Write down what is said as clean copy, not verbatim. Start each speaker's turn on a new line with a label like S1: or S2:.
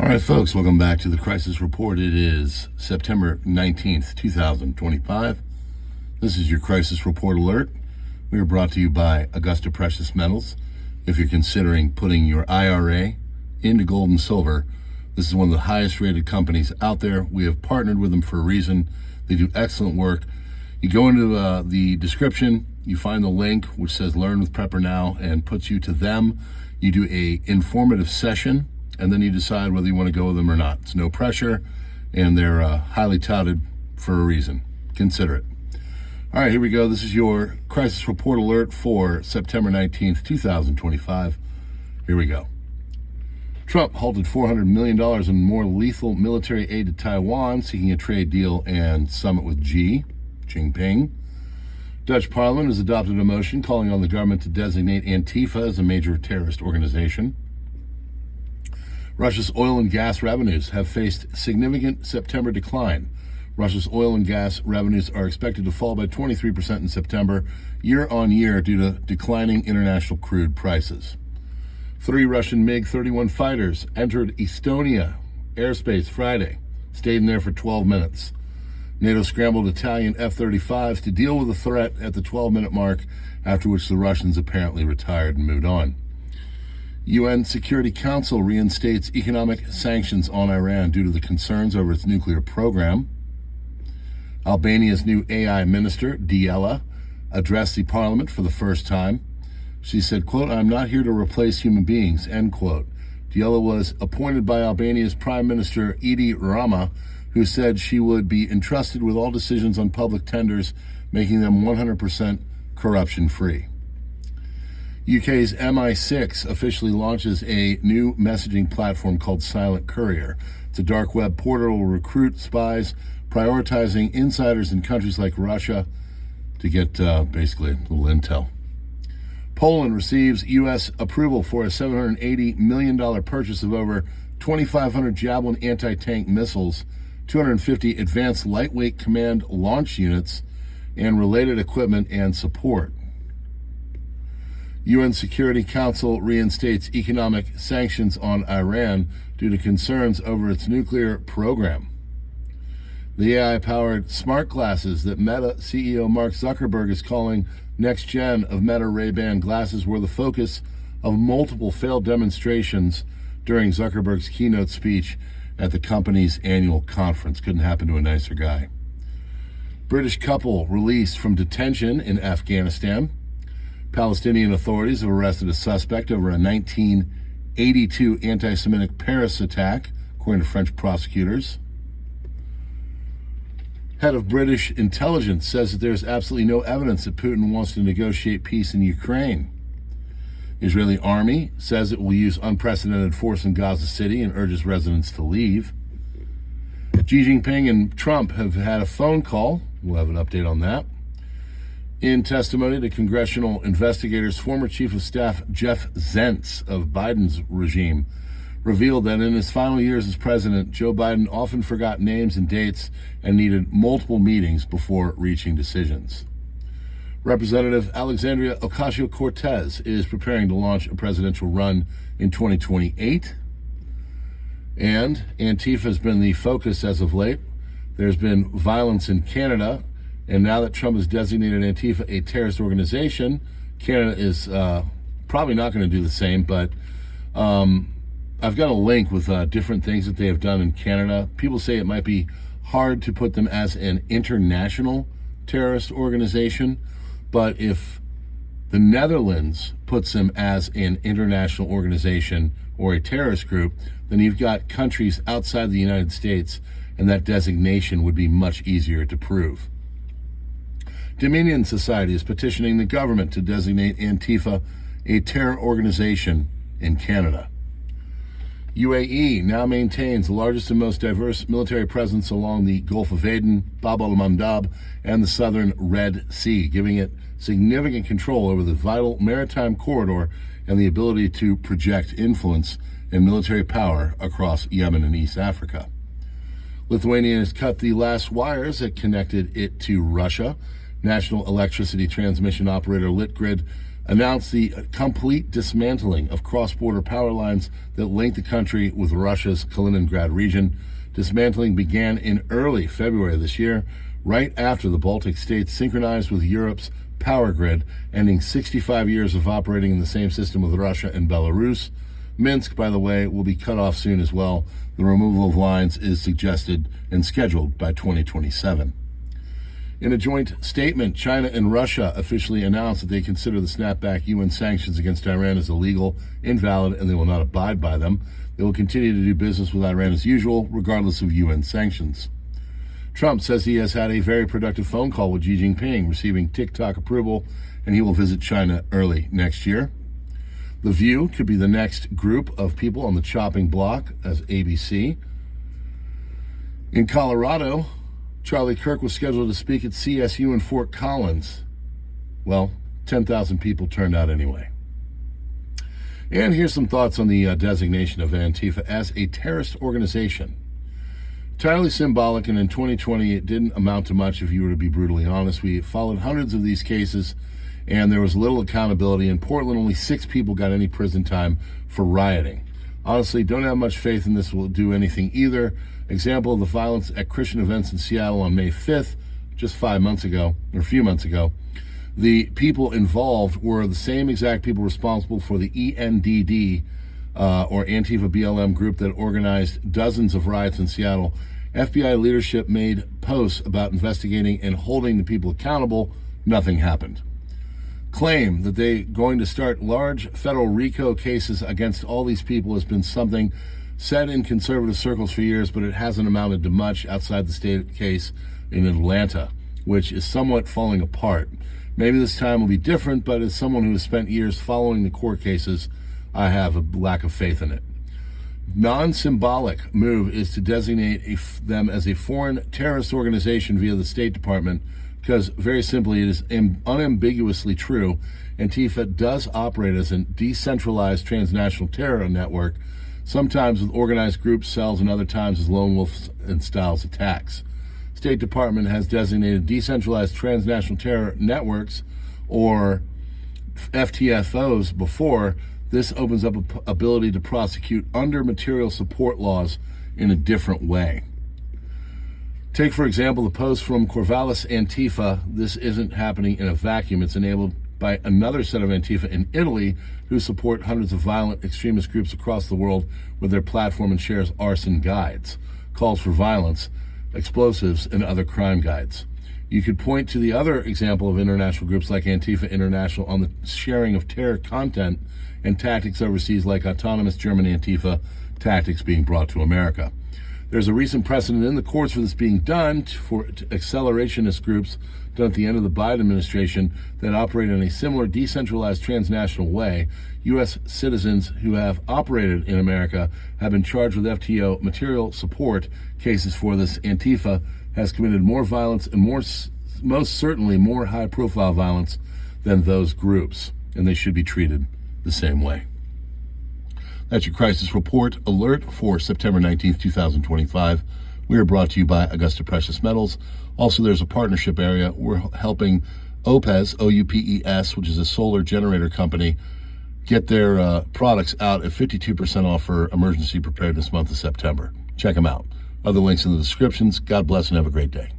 S1: All right, folks, welcome back to the Crisis Report. It is September 19th, 2025. This is your Crisis Report alert. We are brought to you by Augusta Precious Metals. If you're considering putting your IRA into gold and silver, this is one of the highest rated companies out there. We have partnered with them for a reason. They do excellent work. You go into the description, you find the link which says Learn with PrepperNow and puts you to them. You do a informative session, and then you decide whether you want to go with them or not. It's no pressure, and they're highly touted for a reason. Consider it. All right, here we go. This is your Crisis Report alert for September 19th, 2025. Here we go. Trump halted $400 million in more lethal military aid to Taiwan, seeking a trade deal and summit with Xi Jinping. Dutch Parliament has adopted a motion calling on the government to designate Antifa as a major terrorist organization. Russia's oil and gas revenues have faced significant September decline. Russia's oil and gas revenues are expected to fall by 23% in September, year on year, due to declining international crude prices. 3 Russian MiG-31 fighters entered Estonia airspace Friday, stayed in there for 12 minutes. NATO scrambled Italian F-35s to deal with the threat at the 12-minute mark, after which the Russians apparently retired and moved on. UN Security Council reinstates economic sanctions on Iran due to the concerns over its nuclear program. Albania's new AI minister, Diela, addressed the parliament for the first time. She said, quote, "I'm not here to replace human beings," end quote. Diela was appointed by Albania's Prime Minister Edi Rama, who said she would be entrusted with all decisions on public tenders, making them 100% corruption-free. UK's MI6 officially launches a new messaging platform called Silent Courier. It's a dark web portal to recruit spies, prioritizing insiders in countries like Russia to get basically a little intel. Poland receives U.S. approval for a $780 million purchase of over 2,500 Javelin anti-tank missiles, 250 advanced lightweight command launch units, and related equipment and support. UN Security Council reinstates economic sanctions on Iran due to concerns over its nuclear program. The AI-powered smart glasses that Meta CEO Mark Zuckerberg is calling next gen of Meta Ray-Ban glasses were the focus of multiple failed demonstrations during Zuckerberg's keynote speech at the company's annual conference. Couldn't happen to a nicer guy. British couple released from detention in Afghanistan. Palestinian authorities have arrested a suspect over a 1982 anti-Semitic Paris attack, according to French prosecutors. Head of British intelligence says that there's absolutely no evidence that Putin wants to negotiate peace in Ukraine. Israeli army says it will use unprecedented force in Gaza City and urges residents to leave. Xi Jinping and Trump have had a phone call. We'll have an update on that. In testimony to congressional investigators, former Chief of Staff Jeff Zients of Biden's regime revealed that in his final years as president, Joe Biden often forgot names and dates and needed multiple meetings before reaching decisions. Representative Alexandria Ocasio-Cortez is preparing to launch a presidential run in 2028. And Antifa has been the focus as of late. There's been violence in Canada. And now that Trump has designated Antifa a terrorist organization, Canada is probably not going to do the same. But I've got a link with different things that they have done in Canada. People say it might be hard to put them as an international terrorist organization. But if the Netherlands puts them as an international organization or a terrorist group, then you've got countries outside the United States, and that designation would be much easier to prove. Dominion Society is petitioning the government to designate Antifa a terror organization in Canada. UAE now maintains the largest and most diverse military presence along the Gulf of Aden, Bab al-Mandab, and the southern Red Sea, giving it significant control over the vital maritime corridor and the ability to project influence and military power across Yemen and East Africa. Lithuania has cut the last wires that connected it to Russia. National electricity transmission operator Litgrid announced the complete dismantling of cross-border power lines that link the country with Russia's Kaliningrad region. Dismantling began in early February this year, right after the Baltic states synchronized with Europe's power grid, ending 65 years of operating in the same system with Russia and Belarus. Minsk, by the way, will be cut off soon as well. The removal of lines is suggested and scheduled by 2027. In a joint statement, China and Russia officially announced that they consider the snapback UN sanctions against Iran as illegal, invalid, and they will not abide by them. They will continue to do business with Iran as usual, regardless of UN sanctions. Trump says he has had a very productive phone call with Xi Jinping, receiving TikTok approval, and he will visit China early next year. The View could be the next group of people on the chopping block as ABC. In Colorado, Charlie Kirk was scheduled to speak at CSU in Fort Collins. Well, 10,000 people turned out anyway. And here's some thoughts on the designation of Antifa as a terrorist organization. Entirely symbolic, and in 2020 it didn't amount to much if you were to be brutally honest. We followed hundreds of these cases and there was little accountability. In Portland, only 6 people got any prison time for rioting. Honestly, don't have much faith in this will do anything either. Example of the violence at Christian events in Seattle on May 5th, just 5 months ago, or a few months ago. The people involved were the same exact people responsible for the ENDD, or Antifa BLM group that organized dozens of riots in Seattle. FBI leadership made posts about investigating and holding the people accountable. Nothing happened. Claim that they're going to start large federal RICO cases against all these people has been something said in conservative circles for years, but it hasn't amounted to much outside the state case in Atlanta, which is somewhat falling apart. Maybe this time will be different, but as someone who has spent years following the court cases, I have a lack of faith in it. Non-symbolic move is to designate them as a foreign terrorist organization via the State Department, because very simply it is unambiguously true. Antifa does operate as a decentralized transnational terror network, sometimes with organized groups, cells, and other times as lone wolf and styles attacks. State Department has designated decentralized transnational terror networks, or FTFOs, before. This opens up an ability to prosecute under material support laws in a different way. Take, for example, the post from Corvallis Antifa. This isn't happening in a vacuum. It's enabled by another set of Antifa in Italy who support hundreds of violent extremist groups across the world with their platform and shares arson guides, calls for violence, explosives, and other crime guides. You could point to the other example of international groups like Antifa International on the sharing of terror content and tactics overseas, like autonomous German Antifa tactics being brought to America. There's a recent precedent in the courts for this being done for accelerationist groups done at the end of the Biden administration that operate in a similar decentralized transnational way. U.S. citizens who have operated in America have been charged with FTO material support cases for this. Antifa has committed more violence and most certainly more high-profile violence than those groups, and they should be treated the same way. That's your crisis report alert for September 19th, 2025. We are brought to you by Augusta Precious Metals. Also, there's a partnership area. We're helping OUPES, OUPES, which is a solar generator company, get their products out at 52% off for Emergency Preparedness Month of September. Check them out. Other links in the descriptions. God bless and have a great day.